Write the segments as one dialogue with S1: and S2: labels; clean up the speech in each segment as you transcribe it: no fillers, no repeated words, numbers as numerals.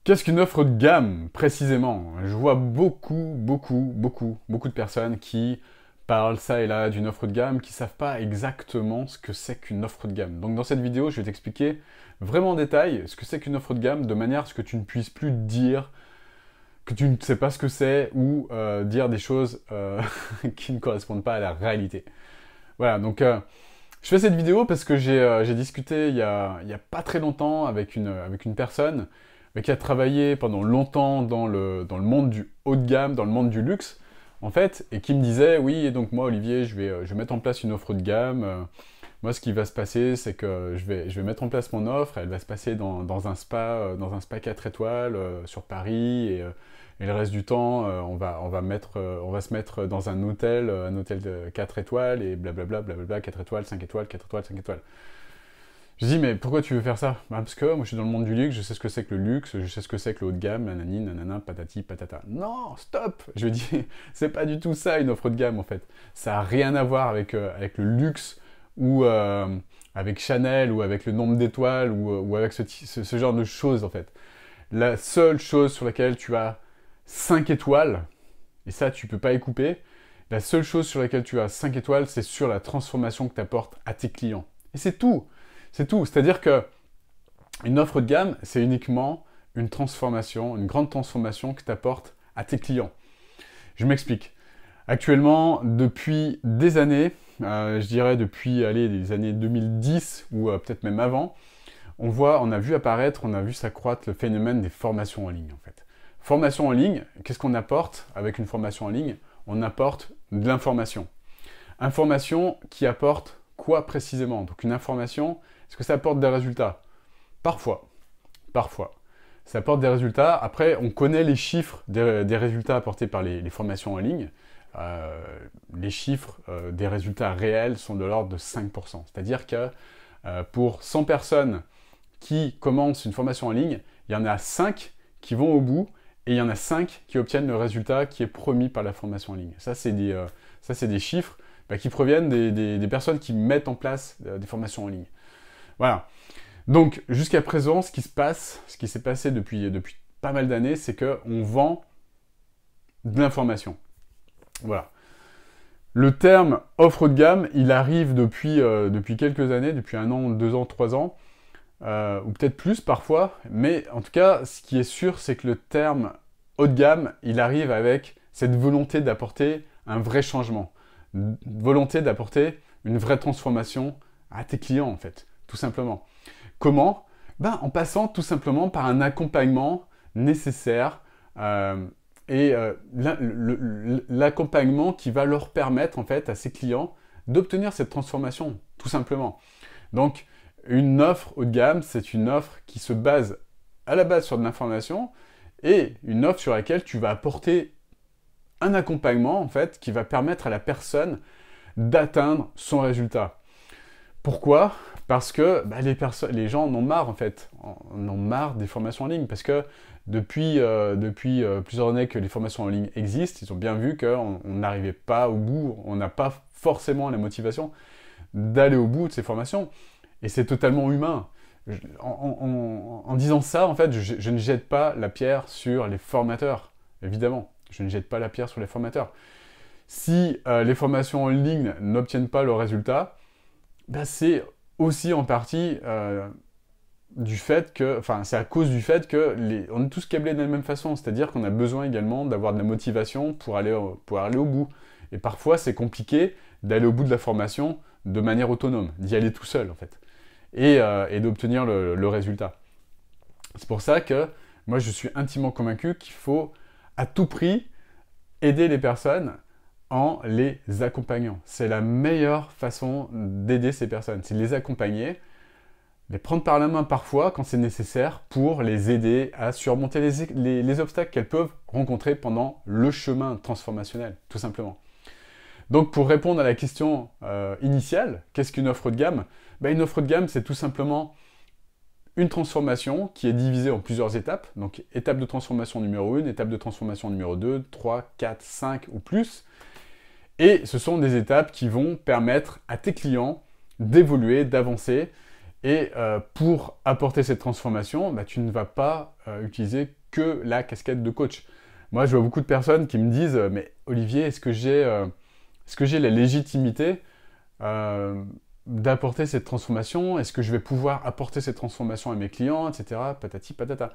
S1: Qu'est-ce qu'une offre de gamme, précisément? Je vois beaucoup de personnes qui parlent ça et là d'une offre de gamme, qui savent pas exactement ce que c'est qu'une offre de gamme. Donc dans cette vidéo, je vais t'expliquer vraiment en détail ce que c'est qu'une offre de gamme, de manière à ce que tu ne puisses plus dire que tu ne sais pas ce que c'est ou dire des choses qui ne correspondent pas à la réalité. Voilà, donc je fais cette vidéo parce que j'ai discuté il y a pas très longtemps avec une personne qui a travaillé pendant longtemps dans le monde du haut de gamme, dans le monde du luxe, en fait, et qui me disait, oui, et donc moi, Olivier, je vais mettre en place une offre de gamme. Moi, ce qui va se passer, c'est que je vais mettre en place mon offre, elle va se passer dans un spa 4 étoiles sur Paris, et le reste du temps, on va se mettre dans un hôtel de 4 étoiles, et blablabla, blablabla, 4 étoiles, 5 étoiles, 4 étoiles, 5 étoiles. Je dis, mais pourquoi tu veux faire ça? Bah, parce que moi, je suis dans le monde du luxe, je sais ce que c'est que le luxe, je sais ce que c'est que le haut de gamme, nanani, nanana, patati, patata. Non, stop! Je dis, c'est pas du tout ça, une offre de gamme, en fait. Ça n'a rien à voir avec le luxe, ou avec Chanel, ou avec le nombre d'étoiles, ou avec ce genre de choses, en fait. La seule chose sur laquelle tu as 5 étoiles, et ça, tu peux pas y couper, la seule chose sur laquelle tu as 5 étoiles, c'est sur la transformation que tu apportes à tes clients. Et c'est tout! C'est tout. C'est-à-dire que une offre de gamme, c'est uniquement une transformation, une grande transformation que tu apportes à tes clients. Je m'explique. Actuellement, depuis des années, je dirais depuis les années 2010 ou peut-être même avant, on a vu apparaître, on a vu s'accroître le phénomène des formations en ligne en fait. Formation en ligne, qu'est-ce qu'on apporte avec une formation en ligne? On apporte de l'information. Information qui apporte quoi précisément? Donc une information, est-ce que ça apporte des résultats? Parfois. Parfois. Ça apporte des résultats. Après, on connaît les chiffres des résultats apportés par les formations en ligne. Les chiffres des résultats réels sont de l'ordre de 5%. C'est-à-dire que pour 100 personnes qui commencent une formation en ligne, il y en a 5 qui vont au bout et il y en a 5 qui obtiennent le résultat qui est promis par la formation en ligne. Ça, c'est des chiffres qui proviennent des personnes qui mettent en place des formations en ligne. Voilà. Donc, jusqu'à présent, ce qui s'est passé depuis pas mal d'années, c'est qu'on vend de l'information. Voilà. Le terme offre de gamme, il arrive depuis quelques années, depuis 1 an, 2 ans, 3 ans, ou peut-être plus parfois, mais en tout cas, ce qui est sûr, c'est que le terme haut de gamme, il arrive avec cette volonté d'apporter un vrai changement, une volonté d'apporter une vraie transformation à tes clients, en fait, tout simplement. Comment? En passant tout simplement par un accompagnement nécessaire et l'accompagnement qui va leur permettre en fait à ces clients d'obtenir cette transformation, tout simplement. Donc une offre haut de gamme, c'est une offre qui se base à la base sur de l'information et une offre sur laquelle tu vas apporter un accompagnement en fait qui va permettre à la personne d'atteindre son résultat. Pourquoi? Parce que les gens en ont marre en fait, en ont marre des formations en ligne, parce que depuis plusieurs années que les formations en ligne existent, ils ont bien vu qu'on n'arrivait pas au bout, on n'a pas forcément la motivation d'aller au bout de ces formations, et c'est totalement humain. En disant ça, en fait, je ne jette pas la pierre sur les formateurs, évidemment, je ne jette pas la pierre sur les formateurs. Si les formations en ligne n'obtiennent pas le résultat, c'est aussi en partie du fait que, enfin, c'est à cause du fait que on est tous câblés de la même façon, c'est-à-dire qu'on a besoin également d'avoir de la motivation pour aller au bout. Et parfois, c'est compliqué d'aller au bout de la formation de manière autonome, d'y aller tout seul en fait, et d'obtenir le résultat. C'est pour ça que moi, je suis intimement convaincu qu'il faut à tout prix aider les personnes en les accompagnant. C'est la meilleure façon d'aider ces personnes, c'est de les accompagner, les prendre par la main parfois quand c'est nécessaire pour les aider à surmonter les obstacles qu'elles peuvent rencontrer pendant le chemin transformationnel, tout simplement. Donc pour répondre à la question initiale, qu'est-ce qu'une offre de gamme? Une offre de gamme, c'est tout simplement une transformation qui est divisée en plusieurs étapes. Donc étape de transformation numéro 1, étape de transformation numéro 2, 3, 4, 5 ou plus. Et ce sont des étapes qui vont permettre à tes clients d'évoluer, d'avancer. Et pour apporter cette transformation, tu ne vas pas utiliser que la casquette de coach. Moi, je vois beaucoup de personnes qui me disent « Mais Olivier, est-ce que j'ai la légitimité d'apporter cette transformation? Est-ce que je vais pouvoir apporter cette transformation à mes clients, etc. » Patati patata.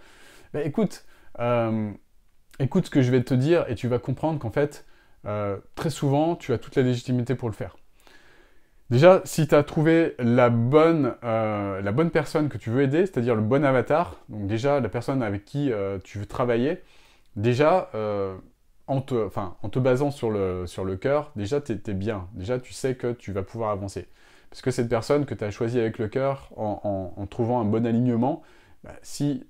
S1: Ben, écoute ce que je vais te dire et tu vas comprendre qu'en fait, très souvent, tu as toute la légitimité pour le faire. Déjà, si tu as trouvé la bonne personne que tu veux aider, c'est-à-dire le bon avatar, donc déjà la personne avec qui tu veux travailler, déjà, en te basant sur le cœur, déjà tu es bien. Déjà, tu sais que tu vas pouvoir avancer. Parce que cette personne que tu as choisie avec le cœur, en trouvant un bon alignement, bah, si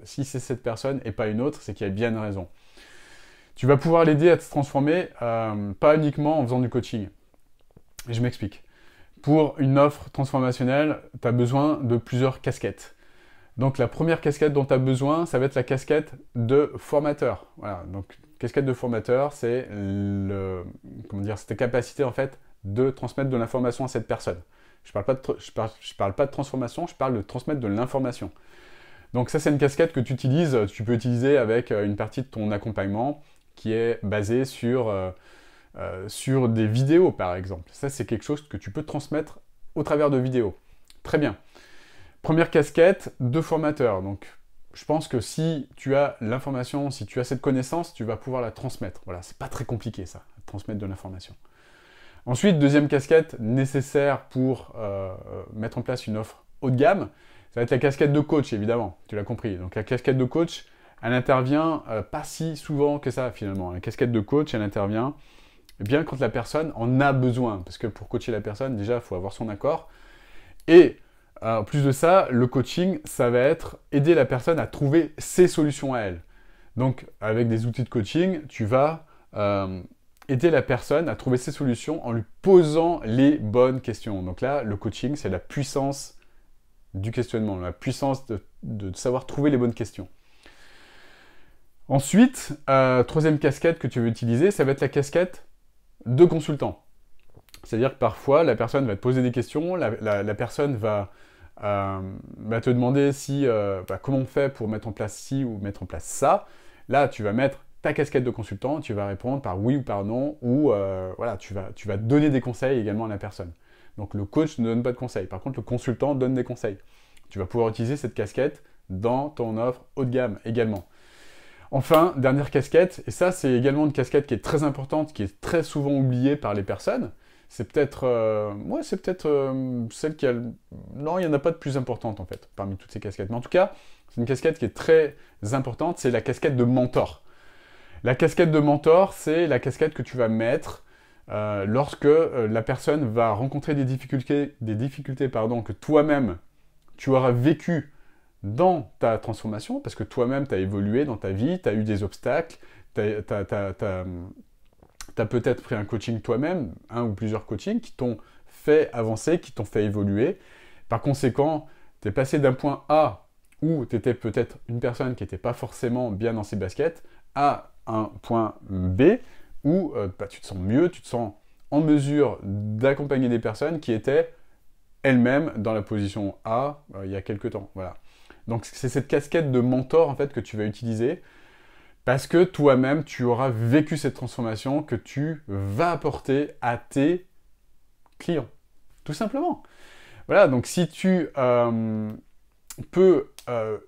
S1: c'est cette personne et pas une autre, c'est qu'il y a bien une raison. Tu vas pouvoir l'aider à se transformer, pas uniquement en faisant du coaching. Et je m'explique. Pour une offre transformationnelle, tu as besoin de plusieurs casquettes. Donc la première casquette dont tu as besoin, ça va être la casquette de formateur. Voilà, donc casquette de formateur, c'est ta capacité en fait de transmettre de l'information à cette personne. Je parle pas de transformation, je parle de transmettre de l'information. Donc ça, c'est une casquette que tu peux utiliser avec une partie de ton accompagnement qui est basée sur des vidéos, par exemple. Ça, c'est quelque chose que tu peux transmettre au travers de vidéos. Très bien. Première casquette de formateur. Donc, je pense que si tu as l'information, si tu as cette connaissance, tu vas pouvoir la transmettre. Voilà, c'est pas très compliqué, ça, transmettre de l'information. Ensuite, deuxième casquette nécessaire pour mettre en place une offre haut de gamme, ça va être la casquette de coach, évidemment. Tu l'as compris. Donc, la casquette de coach, elle intervient pas si souvent que ça, finalement. La casquette de coach, elle intervient bien quand la personne en a besoin. Parce que pour coacher la personne, déjà, il faut avoir son accord. Et en plus de ça, le coaching, ça va être aider la personne à trouver ses solutions à elle. Donc, avec des outils de coaching, tu vas aider la personne à trouver ses solutions en lui posant les bonnes questions. Donc là, le coaching, c'est la puissance du questionnement, la puissance de savoir trouver les bonnes questions. Ensuite, troisième casquette que tu veux utiliser, ça va être la casquette de consultant. C'est-à-dire que parfois, la personne va te poser des questions, la personne va te demander comment on fait pour mettre en place ci ou mettre en place ça. Là, tu vas mettre ta casquette de consultant, tu vas répondre par oui ou par non, ou voilà, tu vas donner des conseils également à la personne. Donc le coach ne donne pas de conseils, par contre le consultant donne des conseils. Tu vas pouvoir utiliser cette casquette dans ton offre haut de gamme également. Enfin, dernière casquette, et ça c'est également une casquette qui est très importante, qui est très souvent oubliée par les personnes. C'est peut-être celle qui a... Non, il n'y en a pas de plus importante en fait, parmi toutes ces casquettes. Mais en tout cas, c'est une casquette qui est très importante, c'est la casquette de mentor. La casquette de mentor, c'est la casquette que tu vas mettre lorsque la personne va rencontrer des difficultés que toi-même, tu auras vécues dans ta transformation, parce que toi-même, tu as évolué dans ta vie, tu as eu des obstacles, tu as peut-être pris un coaching toi-même, un ou plusieurs coachings qui t'ont fait avancer, qui t'ont fait évoluer. Par conséquent, tu es passé d'un point A où tu étais peut-être une personne qui n'était pas forcément bien dans ses baskets à un point B où tu te sens mieux, tu te sens en mesure d'accompagner des personnes qui étaient elles-mêmes dans la position A il y a quelques temps. Voilà. Donc c'est cette casquette de mentor en fait que tu vas utiliser parce que toi-même tu auras vécu cette transformation que tu vas apporter à tes clients. Tout simplement. Voilà, donc si tu peux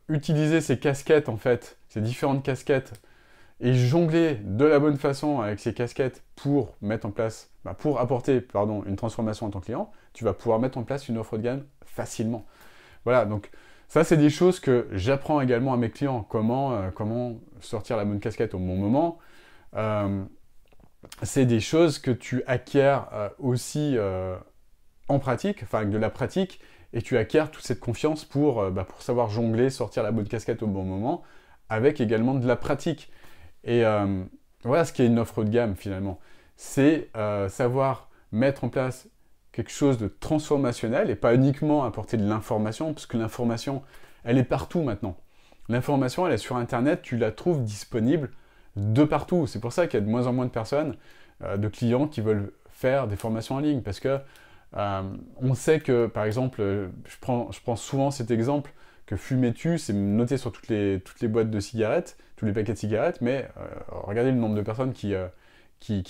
S1: utiliser ces casquettes en fait, ces différentes casquettes et jongler de la bonne façon avec ces casquettes pour mettre en place, pour apporter une transformation à ton client, tu vas pouvoir mettre en place une offre de gamme facilement. Voilà, donc ça c'est des choses que j'apprends également à mes clients, comment sortir la bonne casquette au bon moment. C'est des choses que tu acquiers aussi en pratique, enfin avec de la pratique, et tu acquiers toute cette confiance pour savoir jongler, sortir la bonne casquette au bon moment, avec également de la pratique. Et voilà ce qu'est une offre de gamme finalement. C'est savoir mettre en place quelque chose de transformationnel et pas uniquement apporter de l'information, parce que l'information, elle est partout maintenant. L'information, elle est sur Internet, tu la trouves disponible de partout. C'est pour ça qu'il y a de moins en moins de personnes, de clients qui veulent faire des formations en ligne, parce que on sait que, par exemple, je prends souvent cet exemple, que fumer tue, c'est noté sur toutes les boîtes de cigarettes, tous les paquets de cigarettes, mais regardez le nombre de personnes qui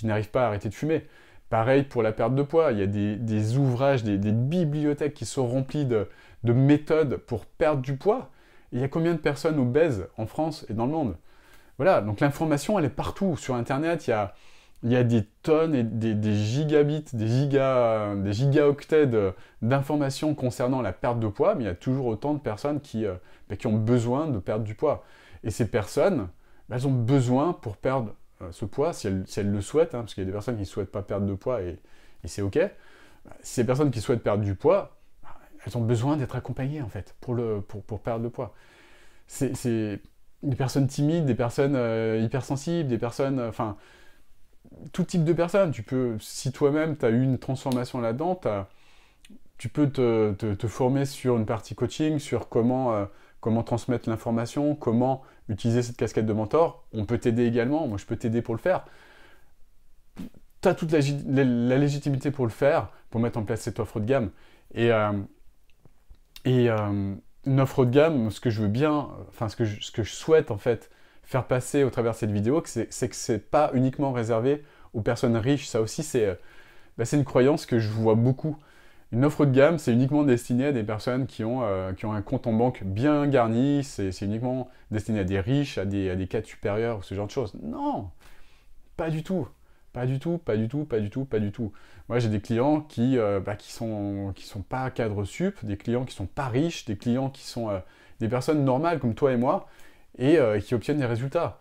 S1: n'arrivent pas à arrêter de fumer. Pareil pour la perte de poids, il y a des ouvrages, des bibliothèques qui sont remplies de méthodes pour perdre du poids. Et il y a combien de personnes obèses en France et dans le monde? Voilà, donc l'information, elle est partout. Sur Internet, il y a des tonnes et des gigabits, des gigaoctets d'informations concernant la perte de poids, mais il y a toujours autant de personnes qui ont besoin de perdre du poids. Et ces personnes, elles ont besoin pour perdre ce poids, si elles le souhaitent, hein, parce qu'il y a des personnes qui ne souhaitent pas perdre de poids et c'est ok. Ces personnes qui souhaitent perdre du poids, elles ont besoin d'être accompagnées en fait, pour perdre le poids. C'est des personnes timides, des personnes hypersensibles, des personnes... Enfin, tout type de personnes. Tu peux, si toi-même tu as eu une transformation là-dedans, tu peux te former sur une partie coaching, sur comment transmettre l'information, comment utiliser cette casquette de mentor. On peut t'aider également, moi je peux t'aider pour le faire. Tu as toute la légitimité pour le faire, pour mettre en place cette offre de gamme. Et une offre de gamme, ce que je veux bien, enfin ce que je souhaite en fait faire passer au travers de cette vidéo, c'est que c'est pas uniquement réservé aux personnes riches. Ça aussi, c'est une croyance que je vois beaucoup. Une offre de gamme, c'est uniquement destiné à des personnes qui ont un compte en banque bien garni, c'est uniquement destiné à des riches, à des cadres supérieurs, ou ce genre de choses. Non, pas du tout. Pas du tout, pas du tout, pas du tout, pas du tout. Moi, j'ai des clients qui sont pas cadres sup, des clients qui sont pas riches, des clients qui sont des personnes normales comme toi et moi, et qui obtiennent des résultats.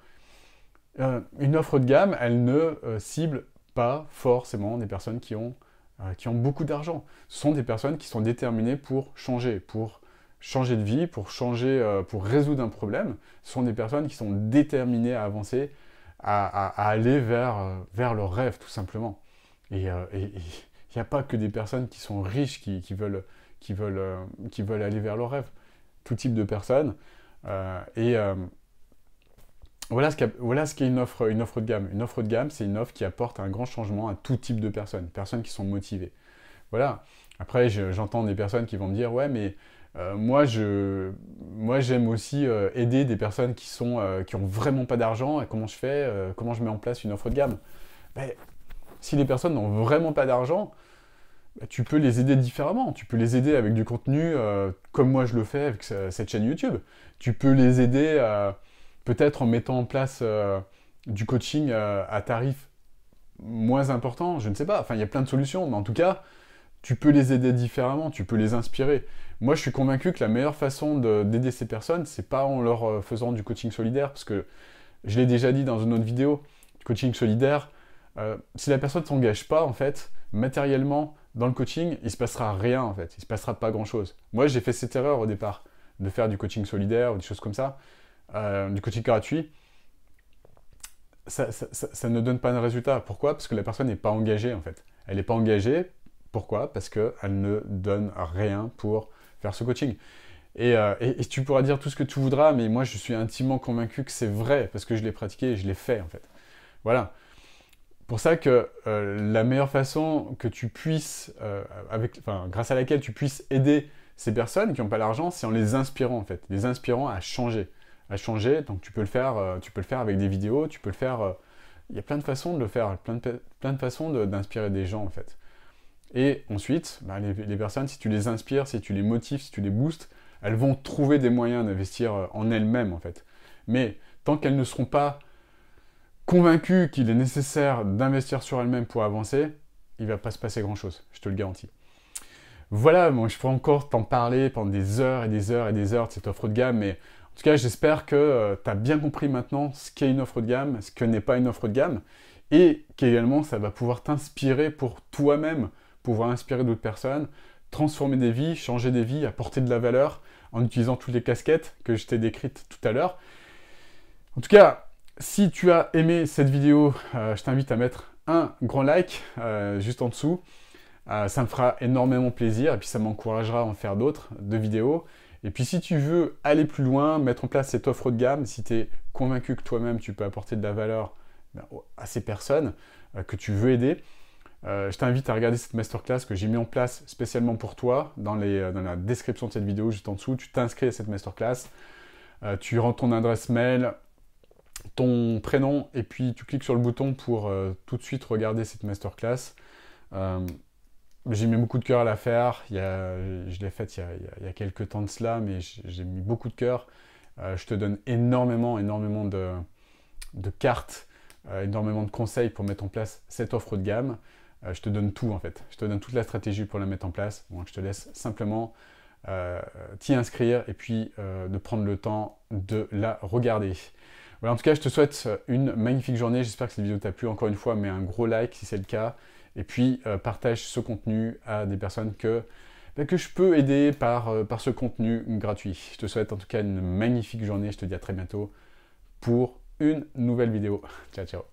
S1: Une offre de gamme, elle ne cible pas forcément des personnes qui ont beaucoup d'argent. Ce sont des personnes qui sont déterminées pour changer de vie, pour résoudre un problème. Ce sont des personnes qui sont déterminées à avancer, à aller vers leur rêve, tout simplement. Et il n'y a pas que des personnes qui sont riches qui veulent aller vers leur rêve. Tout type de personnes. Voilà ce qu'est une offre de gamme. Une offre de gamme, c'est une offre qui apporte un grand changement à tout type de personnes qui sont motivées. Voilà. Après, j'entends des personnes qui vont me dire « Ouais, mais moi, j'aime aussi aider des personnes qui ont vraiment pas d'argent. Et comment je fais comment je mets en place une offre de gamme ?» Ben, si les personnes n'ont vraiment pas d'argent, tu peux les aider différemment. Tu peux les aider avec du contenu comme moi je le fais avec cette chaîne YouTube. Tu peux les aider peut-être en mettant en place du coaching à tarif moins important, je ne sais pas. Enfin, il y a plein de solutions, mais en tout cas, tu peux les aider différemment, tu peux les inspirer. Moi, je suis convaincu que la meilleure façon d'aider ces personnes, c'est pas en leur faisant du coaching solidaire, parce que je l'ai déjà dit dans une autre vidéo, du coaching solidaire, si la personne ne s'engage pas, en fait, matériellement, dans le coaching, il ne se passera rien, en fait. Il ne se passera pas grand-chose. Moi, j'ai fait cette erreur au départ, de faire du coaching solidaire ou des choses comme ça, du coaching gratuit. Ça ne donne pas de résultat. Pourquoi? Parce que la personne n'est pas engagée, en fait. Elle n'est pas engagée. Pourquoi? Parce qu'elle ne donne rien pour faire ce coaching. Et tu pourras dire tout ce que tu voudras, mais moi, je suis intimement convaincu que c'est vrai, parce que je l'ai pratiqué et je l'ai fait, en fait. Voilà. Pour ça que la meilleure façon que tu puisses, grâce à laquelle tu puisses aider ces personnes qui n'ont pas l'argent, c'est en les inspirant, en fait. Les inspirant à changer. Donc tu peux le faire avec des vidéos, tu peux le faire... Il y a plein de façons de le faire, plein de façons d'inspirer des gens, en fait. Et ensuite, les personnes, si tu les inspires, si tu les motives, si tu les boostes, elles vont trouver des moyens d'investir en elles-mêmes, en fait. Mais tant qu'elles ne seront pas convaincues qu'il est nécessaire d'investir sur elles-mêmes pour avancer, il ne va pas se passer grand-chose, je te le garantis. Voilà, bon, je pourrais encore t'en parler pendant des heures et des heures et des heures de cette offre de gamme, mais en tout cas, j'espère que tu as bien compris maintenant ce qu'est une offre de gamme, ce que n'est pas une offre de gamme, et qu'également, ça va pouvoir t'inspirer pour toi-même, pouvoir inspirer d'autres personnes, transformer des vies, changer des vies, apporter de la valeur en utilisant toutes les casquettes que je t'ai décrites tout à l'heure. En tout cas, si tu as aimé cette vidéo, je t'invite à mettre un grand like juste en dessous. Ça me fera énormément plaisir et puis ça m'encouragera à en faire d'autres, de vidéos. Et puis si tu veux aller plus loin, mettre en place cette offre de gamme, si tu es convaincu que toi-même tu peux apporter de la valeur à ces personnes que tu veux aider, Je t'invite à regarder cette masterclass que j'ai mis en place spécialement pour toi. Dans la description de cette vidéo, juste en dessous, tu t'inscris à cette masterclass. Tu rentres ton adresse mail, ton prénom, et puis tu cliques sur le bouton pour tout de suite regarder cette masterclass. J'ai mis beaucoup de cœur à la faire. Je l'ai faite il y a quelques temps de cela, mais j'ai mis beaucoup de cœur. Je te donne énormément de cartes, énormément de conseils pour mettre en place cette offre de gamme. Je te donne tout en fait. Je te donne toute la stratégie pour la mettre en place. Donc je te laisse simplement t'y inscrire et puis de prendre le temps de la regarder. Voilà, en tout cas, je te souhaite une magnifique journée. J'espère que cette vidéo t'a plu. Encore une fois, mets un gros like si c'est le cas. Et puis, partage ce contenu à des personnes que je peux aider par ce contenu gratuit. Je te souhaite en tout cas une magnifique journée. Je te dis à très bientôt pour une nouvelle vidéo. Ciao, ciao.